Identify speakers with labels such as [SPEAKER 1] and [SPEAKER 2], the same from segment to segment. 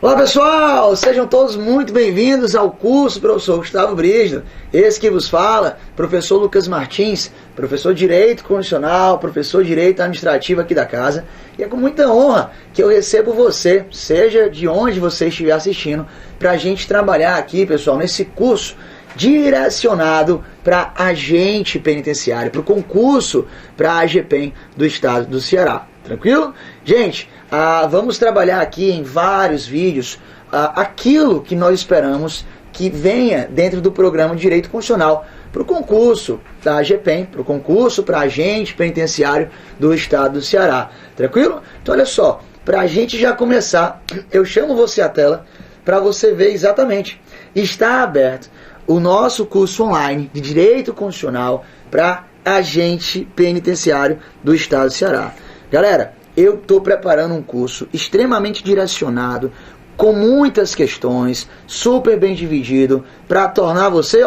[SPEAKER 1] Olá pessoal, sejam todos muito bem-vindos ao curso Professor Gustavo Brígido. Esse que vos fala, professor Lucas Martins, professor de Direito Constitucional, professor de Direito Administrativo aqui da casa. E é com muita honra que eu recebo você, seja de onde você estiver assistindo, para a gente trabalhar aqui, pessoal, nesse curso direcionado para agente penitenciário, para o concurso para a AGPEM do estado do Ceará. Tranquilo? Gente, vamos trabalhar aqui em vários vídeos aquilo que nós esperamos que venha dentro do programa de Direito Constitucional para o concurso da AGPEM, para o concurso para agente penitenciário do estado do Ceará. Tranquilo? Então olha só, para a gente já começar, eu chamo você à tela para você ver exatamente. Está aberto o nosso curso online de Direito Constitucional para agente penitenciário do estado do Ceará. Galera, eu estou preparando um curso extremamente direcionado, com muitas questões, super bem dividido, para tornar você,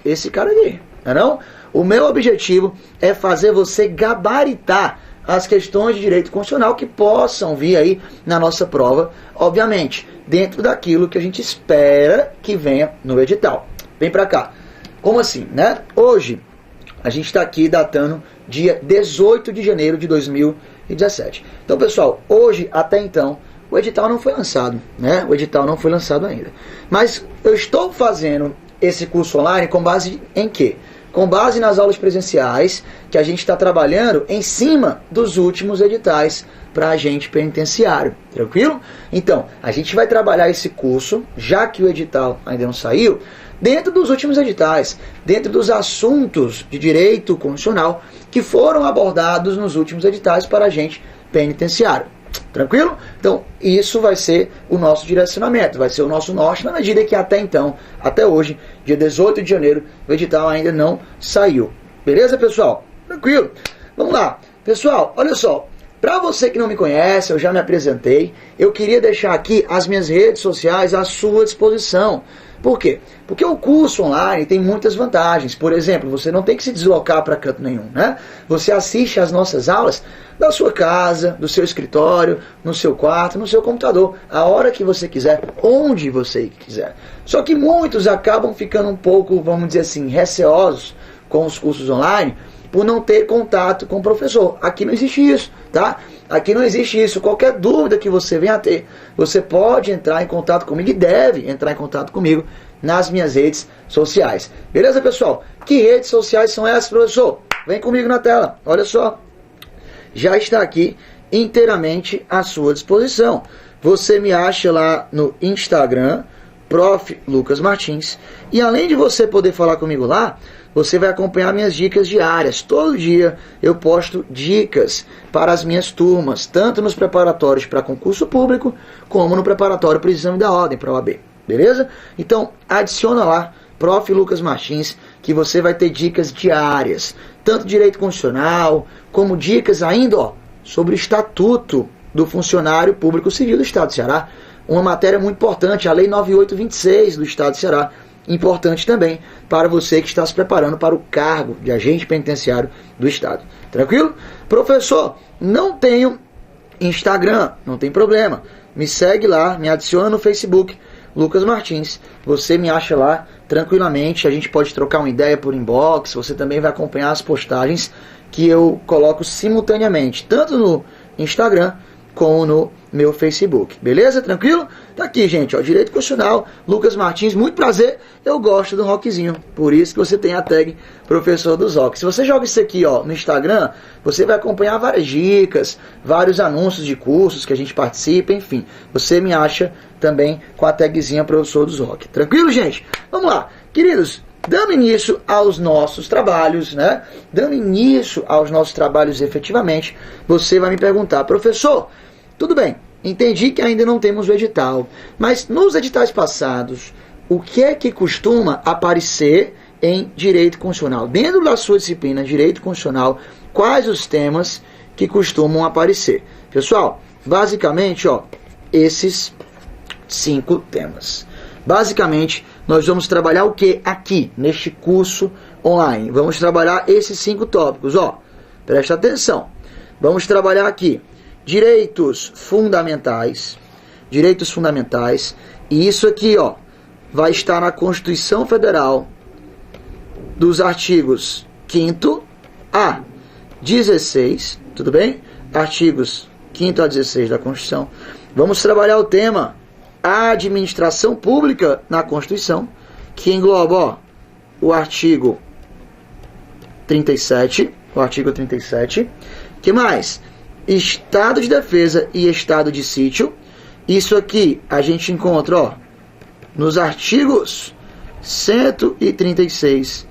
[SPEAKER 1] esse cara aqui, não é não? O meu objetivo é fazer você gabaritar as questões de direito constitucional que possam vir aí na nossa prova, obviamente, dentro daquilo que a gente espera que venha no edital. Vem para cá. Como assim, né? Hoje, a gente está aqui datando dia 18 de janeiro de 2017. Então, pessoal, hoje, até então, o edital não foi lançado, né? O edital não foi lançado ainda. Mas eu estou fazendo esse curso online com base em quê? Com base nas aulas presenciais, que a gente está trabalhando em cima dos últimos editais para agente penitenciário, tranquilo? Então, a gente vai trabalhar esse curso, já que o edital ainda não saiu, dentro dos últimos editais, dentro dos assuntos de direito constitucional que foram abordados nos últimos editais para agente penitenciário. Tranquilo? Então, isso vai ser o nosso direcionamento, vai ser o nosso norte, na medida que até então, até hoje, dia 18 de janeiro, o edital ainda não saiu. Beleza, pessoal? Tranquilo? Vamos lá. Pessoal, olha só. Para você que não me conhece, eu já me apresentei, eu queria deixar aqui as minhas redes sociais à sua disposição. Por quê? Porque o curso online tem muitas vantagens. Por exemplo, você não tem que se deslocar para canto nenhum, né? Você assiste às nossas aulas da sua casa, do seu escritório, no seu quarto, no seu computador, a hora que você quiser, onde você quiser. Só que muitos acabam ficando um pouco, vamos dizer assim, receosos com os cursos online, por não ter contato com o professor. Aqui não existe isso, tá? Aqui não existe isso. Qualquer dúvida que você venha a ter, você pode entrar em contato comigo e deve entrar em contato comigo nas minhas redes sociais. Beleza, pessoal? Que redes sociais são essas, professor? Vem comigo na tela. Olha só. Já está aqui inteiramente à sua disposição. Você me acha lá no Instagram, Prof. Lucas Martins. E além de você poder falar comigo lá, você vai acompanhar minhas dicas diárias. Todo dia eu posto dicas para as minhas turmas, tanto nos preparatórios para concurso público, como no preparatório para o exame da ordem, para a OAB. Beleza? Então, adiciona lá, Prof. Lucas Martins, que você vai ter dicas diárias, tanto direito constitucional, como dicas ainda sobre o Estatuto do Funcionário Público Civil do Estado do Ceará. Uma matéria muito importante, a Lei 9826 do Estado do Ceará, importante também para você que está se preparando para o cargo de agente penitenciário do Estado. Tranquilo? Professor, não tenho Instagram, não tem problema. Me segue lá, me adiciona no Facebook, Lucas Martins. Você me acha lá tranquilamente, a gente pode trocar uma ideia por inbox, você também vai acompanhar as postagens que eu coloco simultaneamente, tanto no Instagram como no meu Facebook. Beleza? Tranquilo? Tá aqui, gente, Direito Constitucional, Lucas Martins, muito prazer. Eu gosto do rockzinho, por isso que você tem a tag Professor dos Rock. Se você joga isso aqui, no Instagram, você vai acompanhar várias dicas, vários anúncios de cursos que a gente participa, enfim. Você me acha também com a tagzinha Professor dos Rock. Tranquilo, gente? Vamos lá. Queridos, dando início aos nossos trabalhos, né? Dando início aos nossos trabalhos efetivamente, você vai me perguntar, professor, tudo bem, entendi que ainda não temos o edital, mas nos editais passados, o que é que costuma aparecer em Direito Constitucional? Dentro da sua disciplina Direito Constitucional, quais os temas que costumam aparecer? Pessoal, basicamente, esses 5 temas. Basicamente, nós vamos trabalhar o que aqui, neste curso online? Vamos trabalhar esses 5 tópicos, presta atenção. Vamos trabalhar aqui direitos fundamentais, direitos fundamentais. E isso aqui, ó, vai estar na Constituição Federal, dos artigos 5º a 16, tudo bem? Artigos 5º a 16 da Constituição. Vamos trabalhar o tema administração pública na Constituição, que engloba, ó, o artigo 37, que mais? Estado de defesa e estado de sítio. Isso aqui a gente encontra, ó, nos artigos 136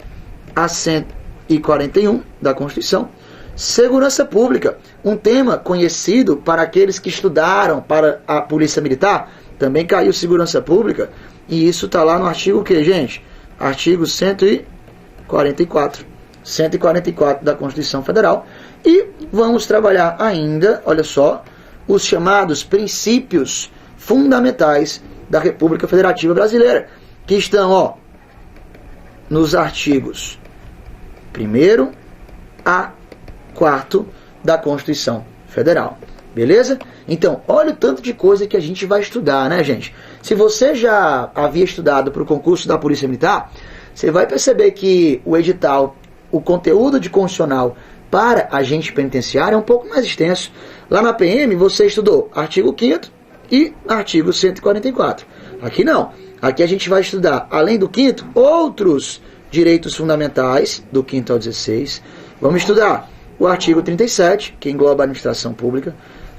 [SPEAKER 1] a 141 da Constituição. Segurança pública, um tema conhecido para aqueles que estudaram para a Polícia Militar. Também caiu segurança pública, e isso está lá no artigo que, gente? Artigo 144 da Constituição Federal. E vamos trabalhar ainda, olha só, os chamados princípios fundamentais da República Federativa Brasileira, que estão, ó, nos artigos 1º a 4º da Constituição Federal. Beleza? Então, olha o tanto de coisa que a gente vai estudar, né, gente? Se você já havia estudado para o concurso da Polícia Militar, você vai perceber que o edital, o conteúdo de constitucional para agente penitenciário é um pouco mais extenso. Lá na PM você estudou artigo 5º e artigo 144. Aqui não. Aqui a gente vai estudar, além do 5º, outros direitos fundamentais, do 5º ao 16. Vamos estudar o artigo 37, que engloba a administração pública.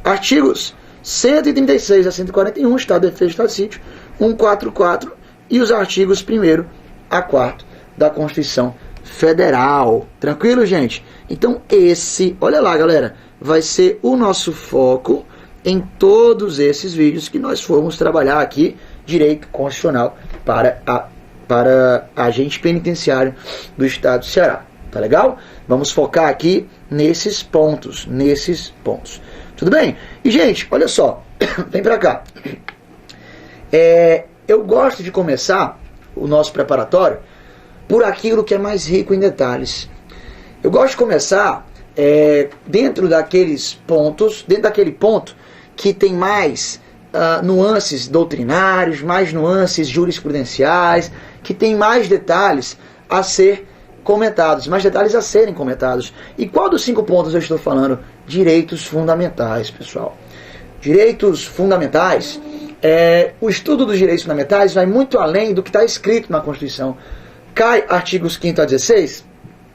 [SPEAKER 1] Artigos 136 a 141, Estado de Defesa e Estado de Sítio, 144, e os artigos 1º a 4º da Constituição Federal. Tranquilo, gente? Então esse, olha lá, galera, vai ser o nosso foco em todos esses vídeos que nós formos trabalhar aqui, direito constitucional para agente penitenciário do Estado do Ceará. Tá legal? Vamos focar aqui nesses pontos, Tudo bem? E, gente, olha só, vem pra cá. Eu gosto de começar o nosso preparatório por aquilo que é mais rico em detalhes. Eu gosto de começar dentro daqueles pontos, dentro daquele ponto que tem mais nuances doutrinários, mais nuances jurisprudenciais, que tem mais detalhes a ser comentados, mais detalhes a serem comentados. E qual dos 5 pontos eu estou falando? Direitos fundamentais, pessoal. Direitos fundamentais, o estudo dos direitos fundamentais vai muito além do que está escrito na Constituição. Cai artigos 5º a 16?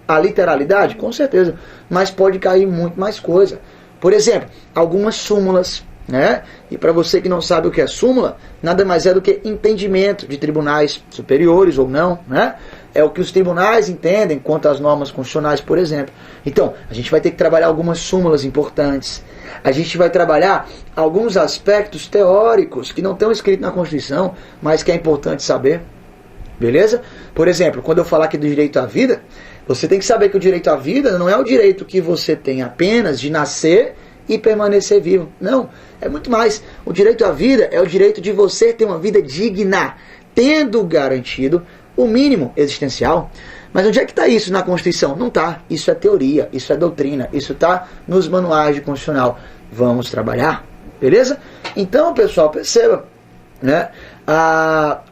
[SPEAKER 1] A literalidade? Com certeza. Mas pode cair muito mais coisa. Por exemplo, algumas súmulas, né? E para você que não sabe o que é súmula, nada mais é do que entendimento de tribunais superiores ou não, né? É o que os tribunais entendem quanto às normas constitucionais, por exemplo. Então, a gente vai ter que trabalhar algumas súmulas importantes. A gente vai trabalhar alguns aspectos teóricos que não estão escritos na Constituição, mas que é importante saber. Beleza? Por exemplo, quando eu falar aqui do direito à vida, você tem que saber que o direito à vida não é o direito que você tem apenas de nascer e permanecer vivo. Não, é muito mais. O direito à vida é o direito de você ter uma vida digna, tendo garantido o mínimo existencial. Mas onde é que está isso na Constituição? Não está. Isso é teoria, isso é doutrina, isso está nos manuais de constitucional. Vamos trabalhar, beleza? Então, pessoal, perceba, né?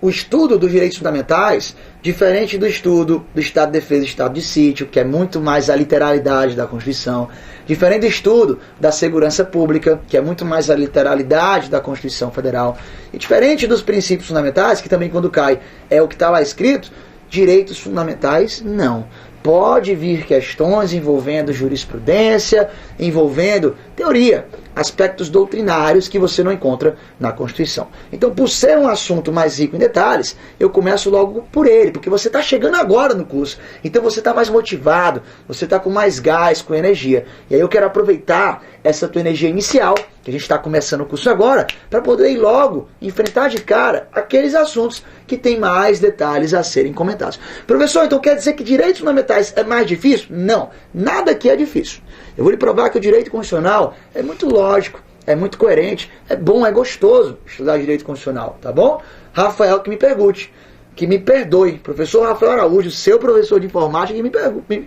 [SPEAKER 1] O estudo dos direitos fundamentais, diferente do estudo do Estado de Defesa e Estado de Sítio, que é muito mais a literalidade da Constituição, diferente do estudo da segurança pública, que é muito mais a literalidade da Constituição Federal, e diferente dos princípios fundamentais, que também quando cai é o que está lá escrito, direitos fundamentais não. Pode vir questões envolvendo jurisprudência, envolvendo teoria, aspectos doutrinários que você não encontra na Constituição. Então, por ser um assunto mais rico em detalhes, eu começo logo por ele, porque você está chegando agora no curso, então você está mais motivado, você está com mais gás, com energia. E aí eu quero aproveitar essa tua energia inicial, que a gente está começando o curso agora, para poder ir logo enfrentar de cara aqueles assuntos que tem mais detalhes a serem comentados. Professor, então quer dizer que direitos fundamentais é mais difícil? Não, nada aqui é difícil. Eu vou lhe provar que o direito constitucional é muito lógico, é muito coerente, é bom, é gostoso estudar direito constitucional, tá bom? Rafael que me perdoe, professor Rafael Araújo, seu professor de informática,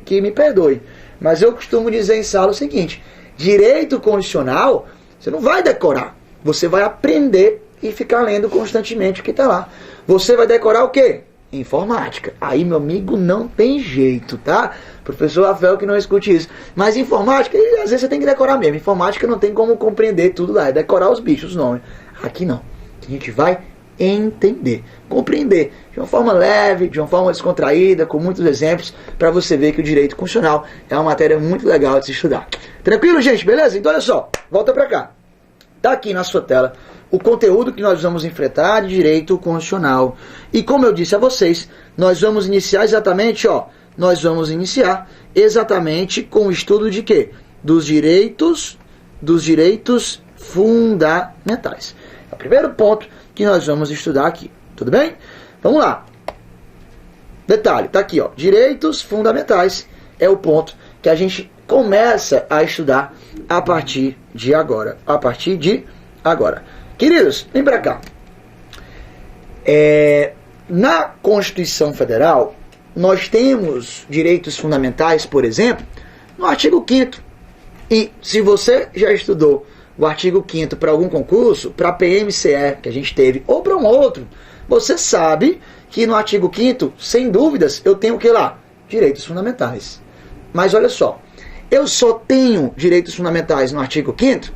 [SPEAKER 1] que me perdoe. Mas eu costumo dizer em sala o seguinte: direito constitucional você não vai decorar, você vai aprender e ficar lendo constantemente o que está lá. Você vai decorar o quê? Informática. Aí, meu amigo, não tem jeito, tá? Professor Rafael que não escute isso. Mas informática, às vezes você tem que decorar mesmo. Informática não tem como compreender tudo lá, é decorar os bichos, os nomes. Aqui não. A gente vai entender, compreender de uma forma leve, de uma forma descontraída, com muitos exemplos, para você ver que o direito constitucional é uma matéria muito legal de se estudar. Tranquilo, gente? Beleza? Então olha só, volta para cá. Tá aqui na sua tela o conteúdo que nós vamos enfrentar de direito constitucional. E como eu disse a vocês, nós vamos iniciar exatamente, nós vamos iniciar exatamente com o estudo de quê? Dos direitos fundamentais. É o primeiro ponto que nós vamos estudar aqui. Tudo bem? Vamos lá. Detalhe, tá aqui, direitos fundamentais é o ponto que a gente começa a estudar a partir de agora. Queridos, vem pra cá. Na Constituição Federal, nós temos direitos fundamentais, por exemplo, no artigo 5º. E se você já estudou o artigo 5º para algum concurso, para PMCE que a gente teve, ou para um outro, você sabe que no artigo 5º, sem dúvidas, eu tenho o que lá? Direitos fundamentais. Mas olha só, eu só tenho direitos fundamentais no artigo 5º?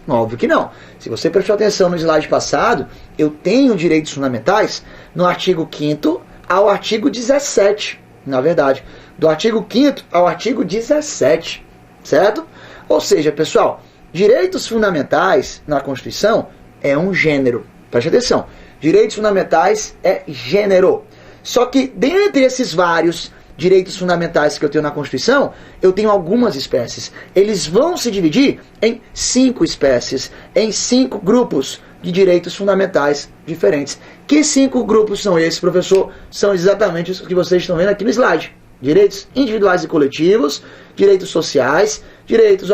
[SPEAKER 1] Óbvio que não. Se você prestou atenção no slide passado, eu tenho direitos fundamentais no artigo 5º ao artigo 17, na verdade. Do artigo 5º ao artigo 17, certo? Ou seja, pessoal, direitos fundamentais na Constituição é um gênero. Preste atenção. Direitos fundamentais é gênero. Só que dentre esses vários direitos fundamentais que eu tenho na Constituição, eu tenho algumas espécies. Eles vão se dividir em 5 espécies, em 5 grupos de direitos fundamentais diferentes. Que 5 grupos são esses, professor? São exatamente os que vocês estão vendo aqui no slide. Direitos individuais e coletivos, direitos sociais, direitos,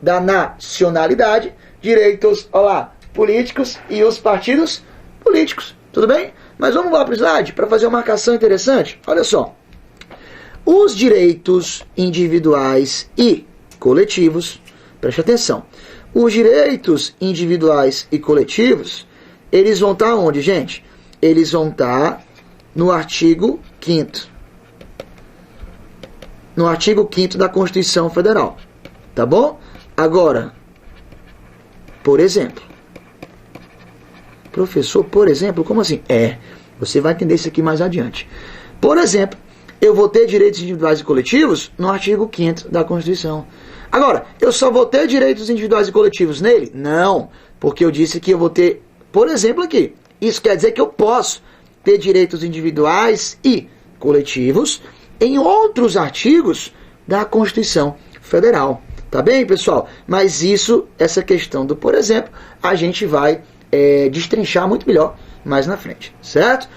[SPEAKER 1] da nacionalidade, direitos, políticos e os partidos políticos. Tudo bem? Mas vamos lá para o slide para fazer uma marcação interessante. Olha só. Os direitos individuais e coletivos, preste atenção, os direitos individuais e coletivos, eles vão estar onde, gente? Eles vão estar no artigo 5º. No artigo 5º da Constituição Federal. Tá bom? Agora, por exemplo. Professor, por exemplo, como assim? Você vai entender isso aqui mais adiante. Por exemplo, eu vou ter direitos individuais e coletivos no artigo 5º da Constituição. Agora, eu só vou ter direitos individuais e coletivos nele? Não, porque eu disse que eu vou ter, por exemplo, aqui. Isso quer dizer que eu posso ter direitos individuais e coletivos em outros artigos da Constituição Federal. Tá bem, pessoal? Mas essa questão do, por exemplo, a gente vai destrinchar muito melhor mais na frente, certo?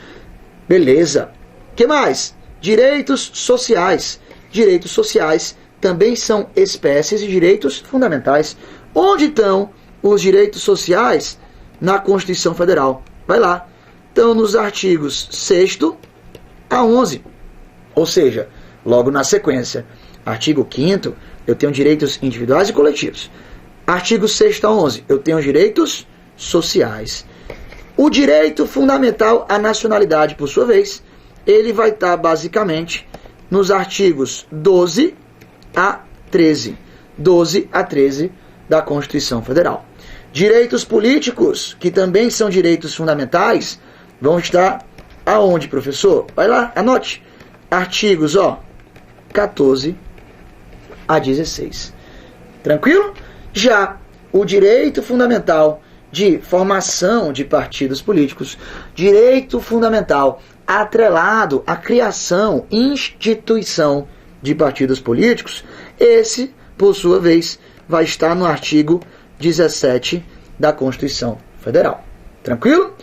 [SPEAKER 1] Beleza. O que mais? Direitos sociais. Direitos sociais também são espécies de direitos fundamentais. Onde estão os direitos sociais na Constituição Federal? Vai lá. Estão nos artigos 6º a 11. Ou seja, logo na sequência. Artigo 5º, eu tenho direitos individuais e coletivos. Artigo 6º a 11, eu tenho direitos sociais. O direito fundamental à nacionalidade, por sua vez, ele vai estar basicamente nos artigos 12 a 13. 12 a 13 da Constituição Federal. Direitos políticos, que também são direitos fundamentais, vão estar aonde, professor? Vai lá, anote. Artigos, 14 a 16. Tranquilo? Já o direito fundamental de formação de partidos políticos, direito fundamental atrelado à criação, instituição de partidos políticos, esse, por sua vez, vai estar no artigo 17 da Constituição Federal. Tranquilo?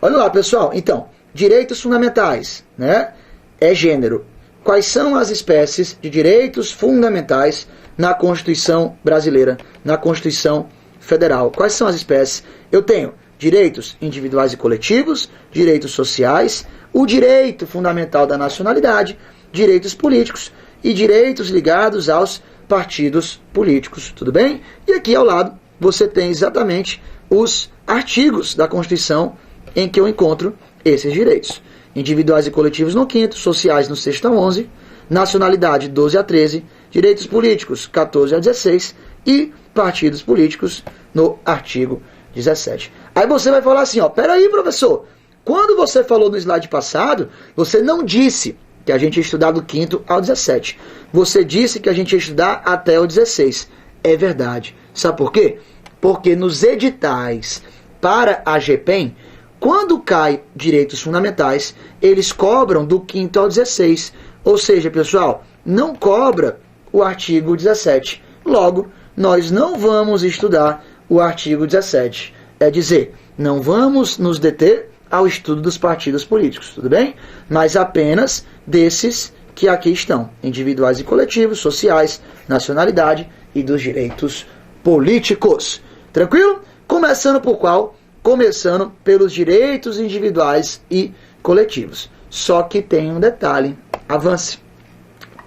[SPEAKER 1] Olha lá, pessoal. Então, direitos fundamentais, né? É gênero. Quais são as espécies de direitos fundamentais na Constituição brasileira, na Constituição Federal? Quais são as espécies? Eu tenho direitos individuais e coletivos, direitos sociais, o direito fundamental da nacionalidade, direitos políticos e direitos ligados aos partidos políticos. Tudo bem? E aqui ao lado você tem exatamente os artigos da Constituição em que eu encontro esses direitos. Individuais e coletivos no 5º, sociais no 6º a 11, nacionalidade 12 a 13, direitos políticos 14 a 16 e partidos políticos no artigo 17. Aí você vai falar assim, ó, peraí, professor, quando você falou no slide passado, você não disse que a gente ia estudar do 5º ao 17. Você disse que a gente ia estudar até o 16. É verdade. Sabe por quê? Porque nos editais para a GPEM, quando cai direitos fundamentais, eles cobram do 5º ao 16. Ou seja, pessoal, não cobra o artigo 17. Logo, nós não vamos estudar o artigo 17. É dizer, não vamos nos deter ao estudo dos partidos políticos, tudo bem? Mas apenas desses que aqui estão, individuais e coletivos, sociais, nacionalidade e dos direitos políticos. Tranquilo? Começando por qual? Começando pelos direitos individuais e coletivos. Só que tem um detalhe. Avance.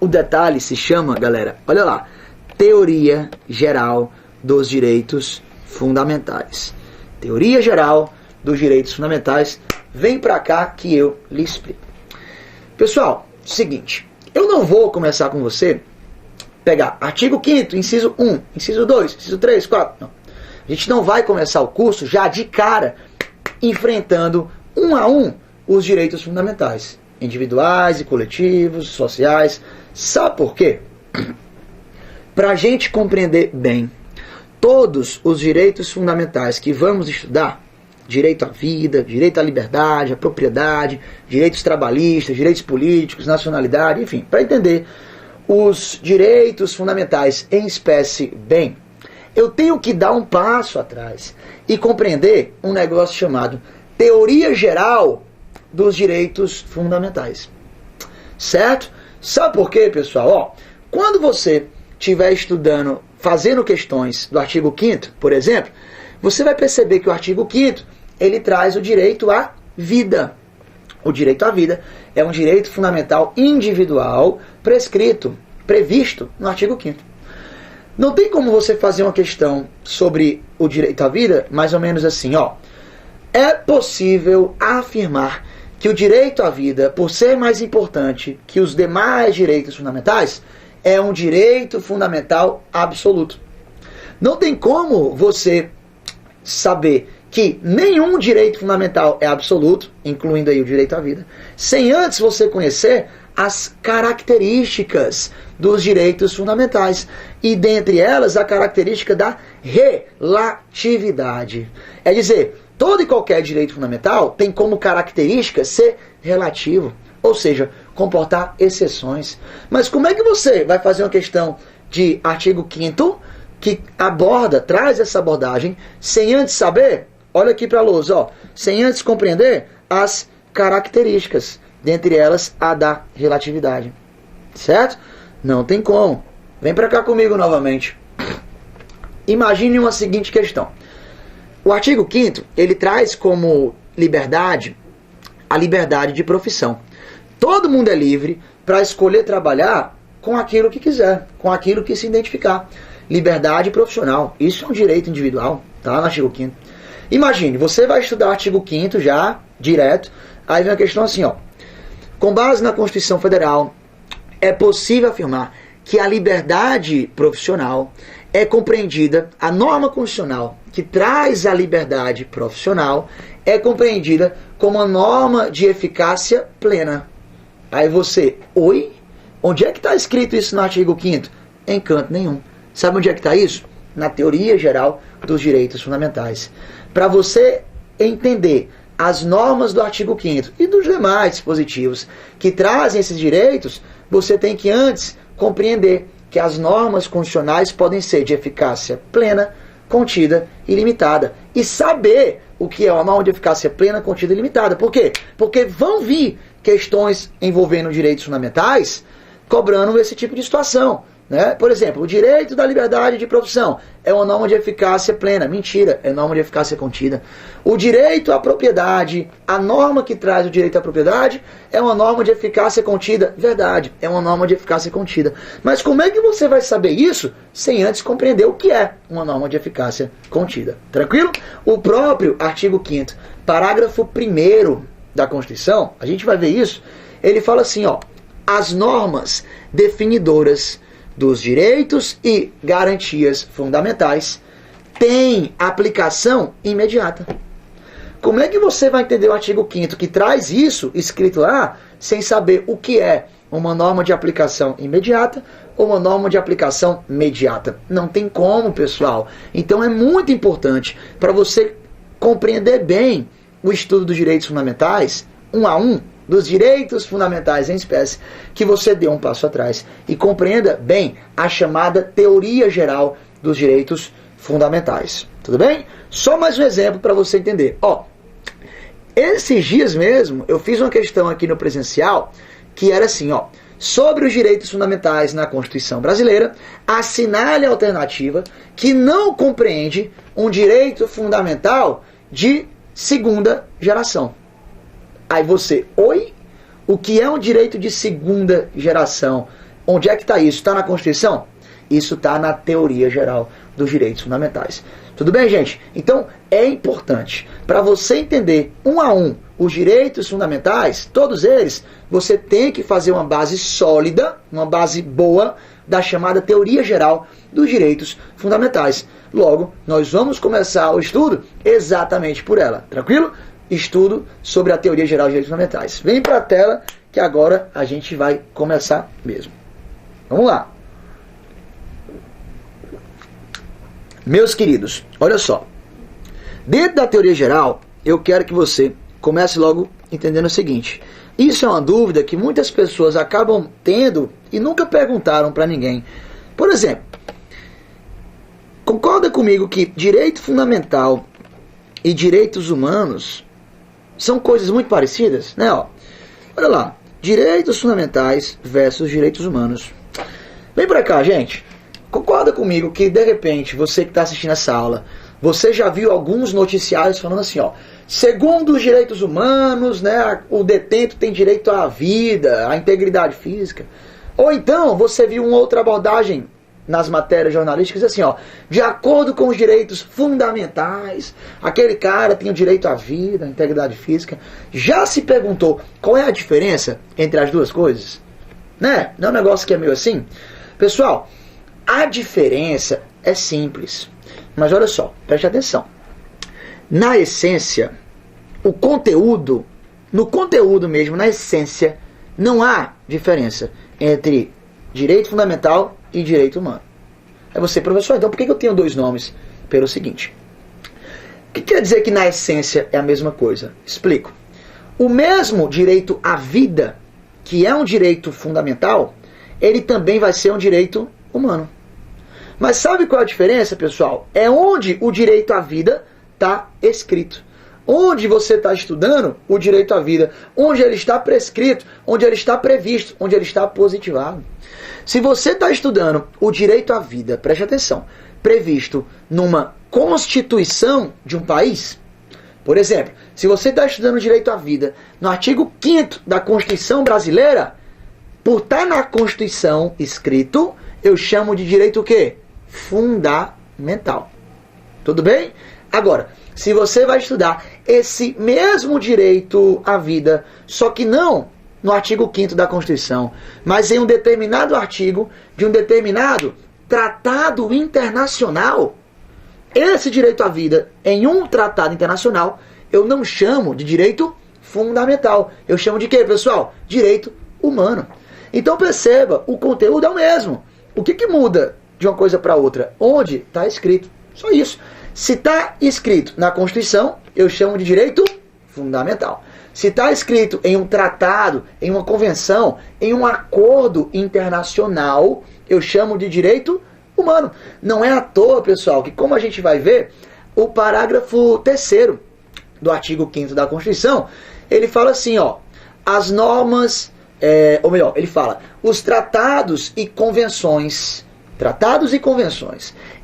[SPEAKER 1] O detalhe se chama, galera, olha lá, Teoria Geral dos Direitos Fundamentais. Teoria Geral dos Direitos Fundamentais. Vem pra cá que eu lhe explico. Pessoal, seguinte, eu não vou começar com você pegar artigo 5º, inciso 1, inciso 2, inciso 3, 4, não. A gente não vai começar o curso já de cara enfrentando um a um os direitos fundamentais, individuais e coletivos, sociais. Sabe por quê? Para a gente compreender bem todos os direitos fundamentais que vamos estudar, direito à vida, direito à liberdade, à propriedade, direitos trabalhistas, direitos políticos, nacionalidade, enfim, para entender os direitos fundamentais em espécie bem, eu tenho que dar um passo atrás e compreender um negócio chamado Teoria Geral dos Direitos Fundamentais. Certo? Sabe por quê, pessoal? Ó, quando você estiver estudando, fazendo questões do artigo 5º, por exemplo, você vai perceber que o artigo 5º, ele traz o direito à vida. O direito à vida é um direito fundamental individual prescrito, previsto no artigo 5º. Não tem como você fazer uma questão sobre o direito à vida, mais ou menos assim, ó. É possível afirmar que o direito à vida, por ser mais importante que os demais direitos fundamentais, é um direito fundamental absoluto. Não tem como você saber que nenhum direito fundamental é absoluto, incluindo aí o direito à vida, sem antes você conhecer as características dos direitos fundamentais. E dentre elas, a característica da relatividade. É dizer, todo e qualquer direito fundamental tem como característica ser relativo, ou seja, comportar exceções. Mas como é que você vai fazer uma questão de artigo 5º que aborda, traz essa abordagem, sem antes saber, olha aqui para a luz, ó, sem antes compreender as características, dentre elas a da relatividade. Certo? Não tem como. Vem para cá comigo novamente. Imagine uma seguinte questão. O artigo 5º, ele traz como liberdade a liberdade de profissão. Todo mundo é livre para escolher trabalhar com aquilo que quiser, com aquilo que se identificar. Liberdade profissional. Isso é um direito individual, tá? No artigo 5º. Imagine, você vai estudar o artigo 5º já, direto, aí vem a questão assim, ó. Com base na Constituição Federal, é possível afirmar que a liberdade profissional é compreendida, a norma constitucional que traz a liberdade profissional é compreendida como uma norma de eficácia plena. Aí você, oi? Onde é que está escrito isso no artigo 5º? Em canto nenhum. Sabe onde é que está isso? Na Teoria Geral dos Direitos Fundamentais. Para você entender as normas do artigo 5º e dos demais dispositivos que trazem esses direitos, você tem que antes compreender que as normas constitucionais podem ser de eficácia plena, contida e limitada. E saber o que é uma norma de eficácia plena, contida e limitada. Por quê? Porque vão vir questões envolvendo direitos fundamentais cobrando esse tipo de situação. Né? Por exemplo, o direito da liberdade de profissão é uma norma de eficácia plena. Mentira, é norma de eficácia contida. O direito à propriedade, a norma que traz o direito à propriedade é uma norma de eficácia contida. Verdade, é uma norma de eficácia contida. Mas como é que você vai saber isso sem antes compreender o que é uma norma de eficácia contida? Tranquilo? O próprio artigo 5º, parágrafo 1º da Constituição, a gente vai ver isso, ele fala assim, ó, as normas definidoras dos direitos e garantias fundamentais têm aplicação imediata. Como é que você vai entender o artigo 5º que traz isso escrito lá sem saber o que é uma norma de aplicação imediata ou uma norma de aplicação mediata? Não tem como, pessoal. Então é muito importante para você compreender bem o estudo dos direitos fundamentais, um a um, dos direitos fundamentais em espécie, que você dê um passo atrás e compreenda bem a chamada teoria geral dos direitos fundamentais. Tudo bem? Só mais um exemplo para você entender. Ó, esses dias mesmo eu fiz uma questão aqui no presencial que era assim, ó, sobre os direitos fundamentais na Constituição brasileira, assinale a alternativa que não compreende um direito fundamental de segunda geração. Aí você, oi? O que é um direito de segunda geração? Onde é que está isso? Está na Constituição? Isso está na teoria geral dos direitos fundamentais. Tudo bem, gente? Então, é importante, para você entender um a um os direitos fundamentais, todos eles, você tem que fazer uma base sólida, uma base boa, da chamada teoria geral dos direitos fundamentais. Logo, nós vamos começar o estudo exatamente por ela. Tranquilo? Estudo sobre a teoria geral dos direitos fundamentais. Vem para a tela que agora a gente vai começar mesmo. Vamos lá. Meus queridos, olha só. Dentro da teoria geral, eu quero que você comece logo entendendo o seguinte. Isso é uma dúvida que muitas pessoas acabam tendo e nunca perguntaram para ninguém. Por exemplo, concorda comigo que direito fundamental e direitos humanos são coisas muito parecidas, né? Ó, olha lá, direitos fundamentais versus direitos humanos. Vem pra cá, gente. Concorda comigo que, de repente, você que está assistindo essa aula, você já viu alguns noticiários falando assim, ó, segundo os direitos humanos, né, o detento tem direito à vida, à integridade física. Ou então, você viu uma outra abordagem nas matérias jornalísticas, assim, ó, de acordo com os direitos fundamentais, aquele cara tem o direito à vida, à integridade física. Já se perguntou qual é a diferença entre as duas coisas? Né? Não é um negócio que é meio assim? Pessoal, a diferença é simples. Mas olha só, preste atenção. Na essência, o conteúdo, no conteúdo mesmo, na essência, não há diferença entre direito fundamental e direito humano. Aí você, professor, então por que eu tenho dois nomes? Pelo seguinte. O que quer dizer que na essência é a mesma coisa? Explico. O mesmo direito à vida, que é um direito fundamental, ele também vai ser um direito humano. Mas sabe qual é a diferença, pessoal? É onde o direito à vida está escrito. Onde você está estudando o direito à vida, onde ele está prescrito, onde ele está previsto, onde ele está positivado. Se você está estudando o direito à vida, preste atenção, previsto numa Constituição de um país, por exemplo, se você está estudando o direito à vida no artigo 5º da Constituição brasileira, por estar na Constituição escrito, eu chamo de direito o quê? Fundamental. Tudo bem? Agora, se você vai estudar esse mesmo direito à vida, só que não no artigo 5º da Constituição, mas em um determinado artigo de um determinado tratado internacional, esse direito à vida em um tratado internacional, eu não chamo de direito fundamental. Eu chamo de quê, pessoal? Direito humano. Então perceba, o conteúdo é o mesmo. O que muda de uma coisa para outra? Onde está escrito. Só isso. Se está escrito na Constituição, eu chamo de direito fundamental. Se está escrito em um tratado, em uma convenção, em um acordo internacional, eu chamo de direito humano. Não é à toa, pessoal, que como a gente vai ver, o parágrafo 3º do artigo 5º da Constituição, ele fala assim, ó, as normas ou melhor, ele fala, os tratados e convenções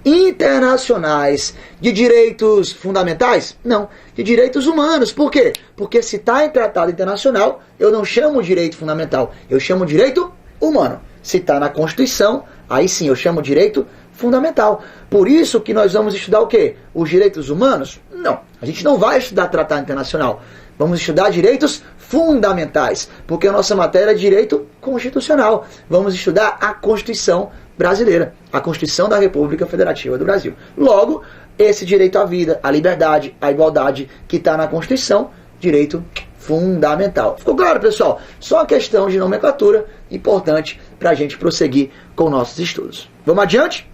[SPEAKER 1] internacionais de direitos fundamentais? Não, de direitos humanos. Por quê? Porque se está em tratado internacional, eu não chamo direito fundamental, eu chamo direito humano. Se está na Constituição, aí sim eu chamo direito fundamental. Por isso que nós vamos estudar o quê? Os direitos humanos? Não, a gente não vai estudar tratado internacional. Vamos estudar direitos fundamentais, porque a nossa matéria é direito constitucional. Vamos estudar a Constituição brasileira, a Constituição da República Federativa do Brasil. Logo, esse direito à vida, à liberdade, à igualdade que está na Constituição, direito fundamental. Ficou claro, pessoal? Só uma questão de nomenclatura importante para a gente prosseguir com nossos estudos. Vamos adiante?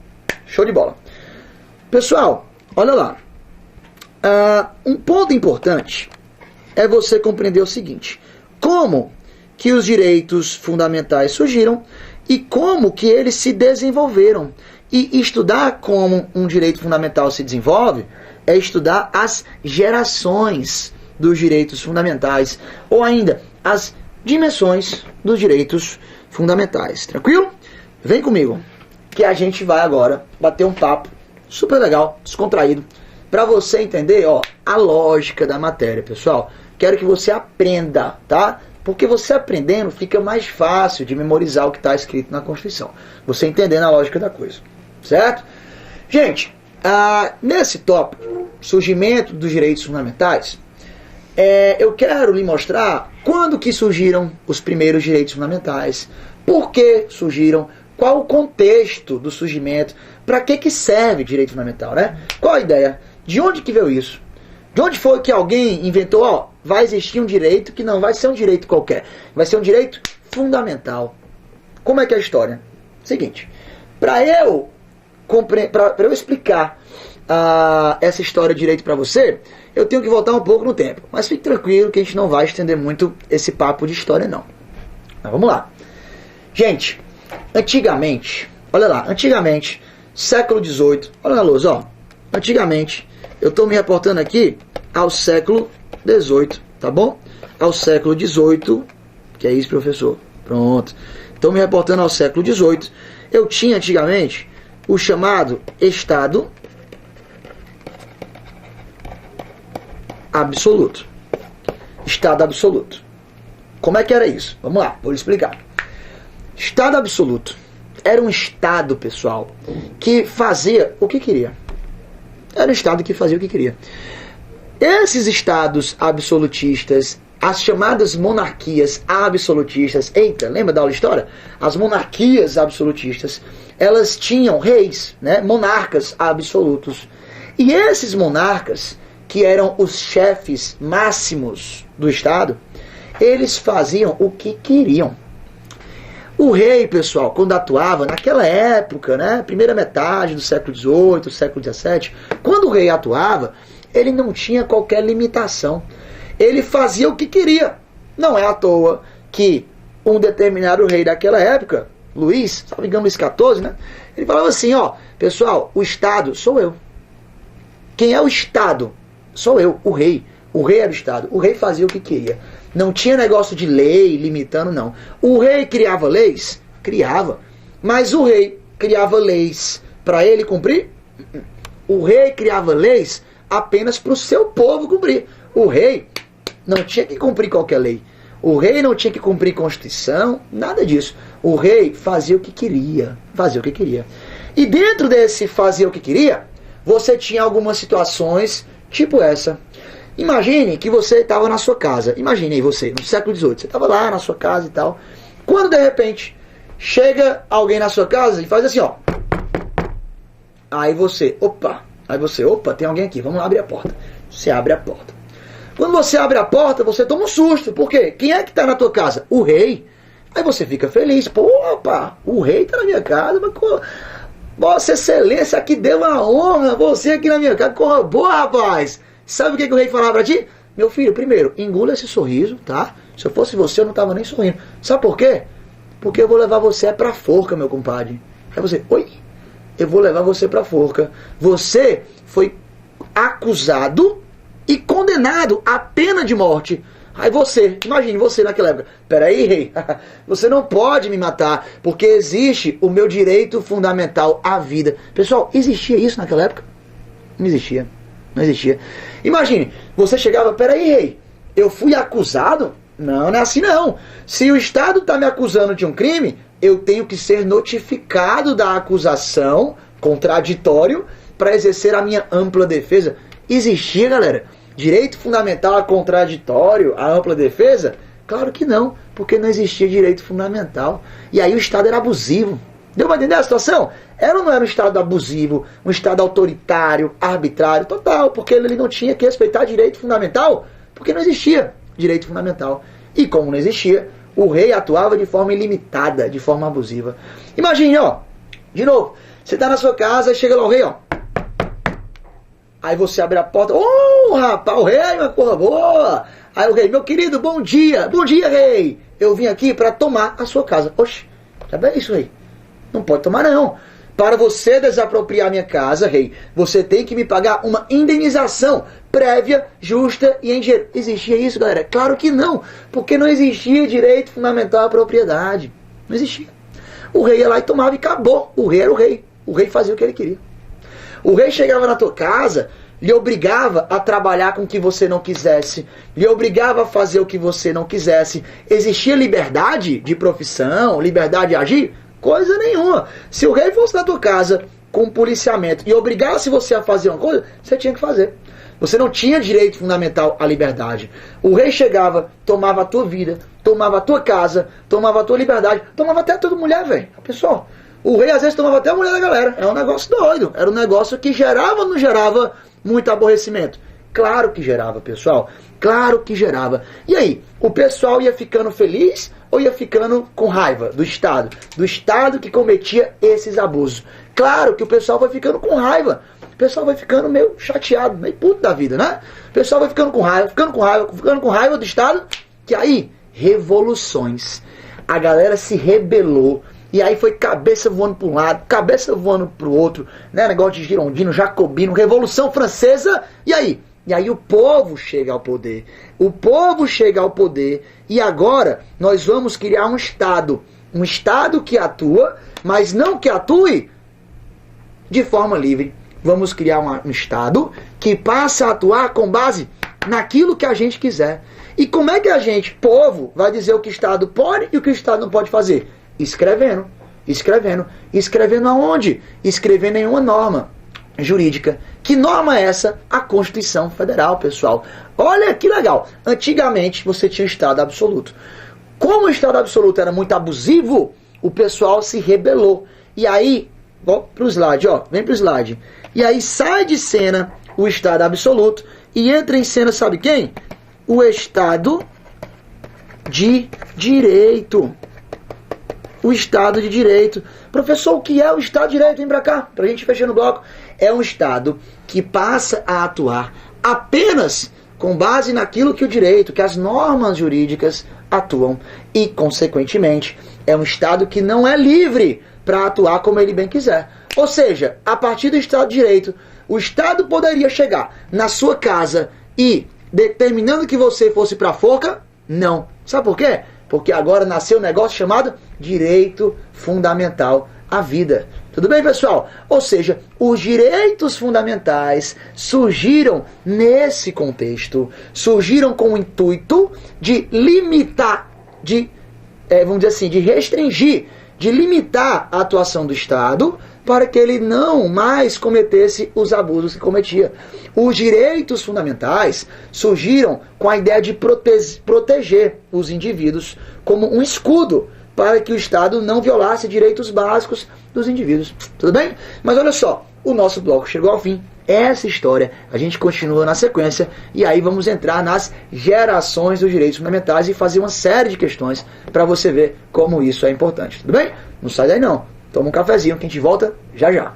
[SPEAKER 1] Show de bola. Pessoal, olha lá. Um ponto importante é você compreender o seguinte: como que os direitos fundamentais surgiram e como que eles se desenvolveram. E estudar como um direito fundamental se desenvolve é estudar as gerações dos direitos fundamentais, ou ainda as dimensões dos direitos fundamentais. Tranquilo? Vem comigo, que a gente vai agora bater um papo super legal, descontraído, para você entender, a lógica da matéria, pessoal. Quero que você aprenda, tá? Porque você aprendendo fica mais fácil de memorizar o que está escrito na Constituição. Você entendendo a lógica da coisa, certo? Gente, nesse tópico, surgimento dos direitos fundamentais, eu quero lhe mostrar quando que surgiram os primeiros direitos fundamentais, por que surgiram, qual o contexto do surgimento, para que serve direito fundamental, né? Qual a ideia? De onde que veio isso? De onde foi que alguém inventou, vai existir um direito que não vai ser um direito qualquer, vai ser um direito fundamental. Como é que é a história? Seguinte, para eu explicar essa história de direito para você, eu tenho que voltar um pouco no tempo. Mas fique tranquilo que a gente não vai estender muito esse papo de história, não. Mas vamos lá. Gente, antigamente, olha lá, século XVIII, olha na luz, antigamente, eu estou me reportando aqui ao século XVIII, tá bom? Ao século XVIII, que é isso, professor? Pronto. Estou me reportando ao século XVIII. Eu tinha antigamente o chamado Estado absoluto. Estado absoluto. Como é que era isso? Vamos lá, vou lhe explicar. Estado absoluto era um Estado, pessoal, que fazia o que queria. Era um Estado que fazia o que queria. Esses Estados absolutistas, as chamadas monarquias absolutistas, lembra da aula de história? As monarquias absolutistas, elas tinham reis, né? Monarcas absolutos. E esses monarcas, que eram os chefes máximos do Estado, eles faziam o que queriam. O rei, pessoal, quando atuava naquela época, né, primeira metade do século XVIII, século XVII, quando o rei atuava, ele não tinha qualquer limitação. Ele fazia o que queria. Não é à toa que um determinado rei daquela época, Luís, se não me engano, Luís XIV, né, ele falava assim, pessoal, o Estado sou eu. Quem é o Estado? Sou eu, o rei. O rei era o Estado. O rei fazia o que queria. Não tinha negócio de lei limitando, não. O rei criava leis? Criava. Mas o rei criava leis para ele cumprir? O rei criava leis apenas para o seu povo cumprir. O rei não tinha que cumprir qualquer lei. O rei não tinha que cumprir Constituição, nada disso. O rei fazia o que queria. Fazia o que queria. E dentro desse fazer o que queria, você tinha algumas situações tipo essa. Imagine que você estava na sua casa. Imagine aí você, no século XVIII. Você estava lá na sua casa e tal. Quando de repente chega alguém na sua casa e faz assim, Aí você, opa, tem alguém aqui, vamos lá abrir a porta. Você abre a porta. Quando você abre a porta, você toma um susto. Por quê? Quem é que está na tua casa? O rei. Aí você fica feliz. Pô, opa, o rei está na minha casa. Mas, Vossa Excelência, aqui deu uma honra. Você aqui na minha casa. Corra boa, rapaz. Sabe o que o rei falava pra ti? Meu filho, primeiro, engula esse sorriso, tá? Se eu fosse você, eu não tava nem sorrindo. Sabe por quê? Porque eu vou levar você pra forca, meu compadre. Aí você, oi? Eu vou levar você pra forca. Você foi acusado e condenado à pena de morte. Aí você, imagine você naquela época, peraí, rei, você não pode me matar, porque existe o meu direito fundamental à vida. Pessoal, existia isso naquela época? Não existia, não existia. Imagine, você chegava, peraí, rei, eu fui acusado? Não, não é assim não. Se o Estado está me acusando de um crime, eu tenho que ser notificado da acusação, contraditório, para exercer a minha ampla defesa. Existia, galera, direito fundamental a contraditório, a ampla defesa? Claro que não, porque não existia direito fundamental. E aí o Estado era abusivo. Deu pra entender a situação? Era ou não era um Estado abusivo, um Estado autoritário, arbitrário, total, porque ele não tinha que respeitar direito fundamental, porque não existia direito fundamental. E como não existia, o rei atuava de forma ilimitada, de forma abusiva. Imagine, ó, de novo, você tá na sua casa e chega lá o rei, ó. Aí você abre a porta, rapaz, o rei, uma porra boa. Aí o rei, meu querido, bom dia, rei. Eu vim aqui para tomar a sua casa. Oxe, já é isso, rei. Não pode tomar, não. Para você desapropriar minha casa, rei, você tem que me pagar uma indenização prévia, justa e em dinheiro. Existia isso, galera? Claro que não, porque não existia direito fundamental à propriedade. Não existia. O rei ia lá e tomava e acabou. O rei era o rei. O rei fazia o que ele queria. O rei chegava na tua casa, lhe obrigava a trabalhar com o que você não quisesse, lhe obrigava a fazer o que você não quisesse. Existia liberdade de profissão, liberdade de agir? Coisa nenhuma. Se o rei fosse na tua casa com policiamento e obrigasse você a fazer uma coisa, você tinha que fazer. Você não tinha direito fundamental à liberdade. O rei chegava, tomava a tua vida, tomava a tua casa, tomava a tua liberdade, tomava até a tua mulher, velho. Pessoal, o rei às vezes tomava até a mulher da galera. É um negócio doido. Era um negócio que gerava ou não gerava muito aborrecimento? Claro que gerava, pessoal. Claro que gerava. E aí, o pessoal ia ficando feliz ou ia ficando com raiva do Estado? Do Estado que cometia esses abusos. Claro que o pessoal vai ficando com raiva. O pessoal vai ficando meio chateado, meio puto da vida, né? O pessoal vai ficando com raiva do Estado. Que aí, revoluções. A galera se rebelou. E aí foi cabeça voando para um lado, cabeça voando para o outro, né? Negócio de girondino, jacobino, Revolução Francesa. E aí o povo chega ao poder. O povo chega ao poder. E agora nós vamos criar um Estado. Um Estado que atua, mas não que atue de forma livre. Vamos criar um Estado que passa a atuar com base naquilo que a gente quiser. E como é que a gente, povo, vai dizer o que o Estado pode e o que o Estado não pode fazer? Escrevendo. Escrevendo aonde? Escrevendo em uma norma jurídica. Que norma é essa? A Constituição Federal, pessoal. Olha que legal. Antigamente você tinha Estado absoluto. Como o Estado absoluto era muito abusivo, o pessoal se rebelou. E aí, ó, pro slide, ó, vem pro slide. E aí sai de cena o Estado absoluto e entra em cena, sabe quem? O Estado de Direito. O Estado de Direito. Professor, o que é o Estado de Direito? Vem pra cá, pra gente fechar no bloco. É um Estado que passa a atuar apenas com base naquilo que o direito, que as normas jurídicas atuam. E, consequentemente, é um Estado que não é livre para atuar como ele bem quiser. Ou seja, a partir do Estado de Direito, o Estado poderia chegar na sua casa e, determinando que você fosse pra forca? Não. Sabe por quê? Porque agora nasceu um negócio chamado direito fundamental à vida. Tudo bem, pessoal? Ou seja, os direitos fundamentais surgiram nesse contexto, surgiram com o intuito de limitar, vamos dizer assim, de restringir, de limitar a atuação do Estado para que ele não mais cometesse os abusos que cometia. Os direitos fundamentais surgiram com a ideia de proteger os indivíduos como um escudo para que o Estado não violasse direitos básicos dos indivíduos. Tudo bem? Mas olha só, o nosso bloco chegou ao fim. Essa história a gente continua na sequência e aí vamos entrar nas gerações dos direitos fundamentais e fazer uma série de questões para você ver como isso é importante. Tudo bem? Não sai daí não. Toma um cafezinho que a gente volta já já.